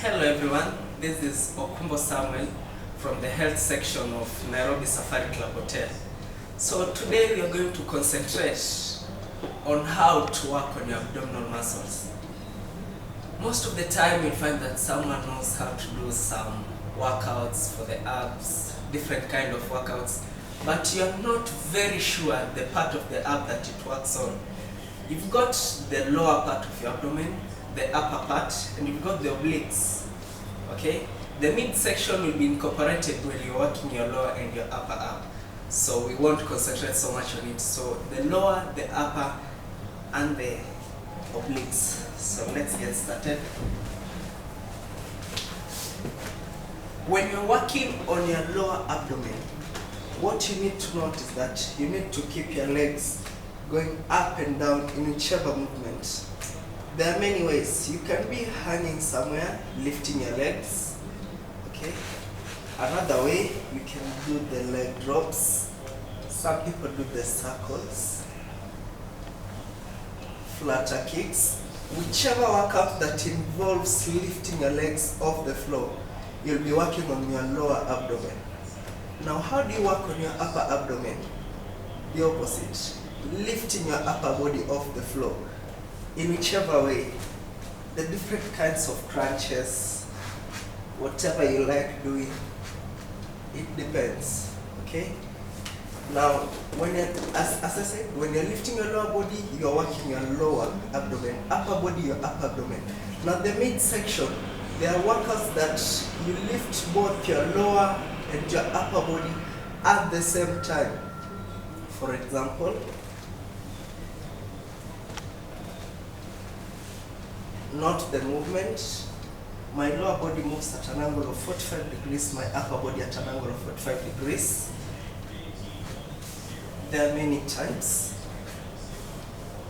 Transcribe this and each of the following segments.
Hello everyone, this is Okumbo Samuel from the health section of Nairobi Safari Club Hotel. So today we are going to concentrate on how to work on your abdominal muscles. Most of the time you find that someone knows how to do some workouts for the abs, different kind of workouts, but you are not very sure the part of the ab that it works on. You've got the lower part of your abdomen, the upper part, and you've got the obliques. Okay, the midsection will be incorporated when you're working your lower and your upper ab, so we won't concentrate so much on it. So the lower, the upper, and the obliques. So let's get started. When you're working on your lower abdomen, what you need to note is that you need to keep your legs going up and down in whichever movement. There are many ways. You can be hanging somewhere, lifting your legs. Okay. Another way, you can do the leg drops. Some people do the circles, flutter kicks. Whichever workout that involves lifting your legs off the floor, you'll be working on your lower abdomen. Now, how do you work on your upper abdomen? The opposite. Lifting your upper body off the floor. In whichever way, the different kinds of crunches, whatever you like doing, it depends. Okay. Now, when you're, as I said, when you're lifting your lower body, you're working your lower abdomen. Upper body, your upper abdomen. Now, the midsection, there are workouts that you lift both your lower and your upper body at the same time. For example, note the movement. My lower body moves at an angle of 45 degrees, my upper body at an angle of 45 degrees. There are many types.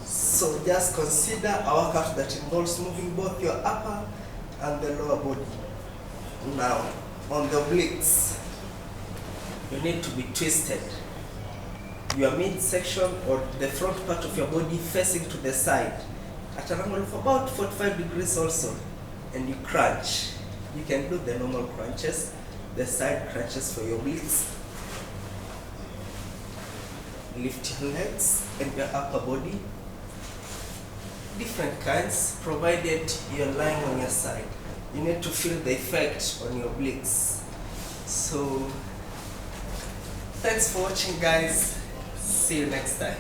So just consider a workout that involves moving both your upper and the lower body. Now, on the obliques, you need to be twisted. Your midsection or the front part of your body facing to the side at an angle of about 45 degrees also, and you crunch. You can do the normal crunches, the side crunches for your obliques. Lift your legs and your upper body. Different kinds, provided you're lying on your side. You need to feel the effect on your obliques. So, thanks for watching, guys. See you next time.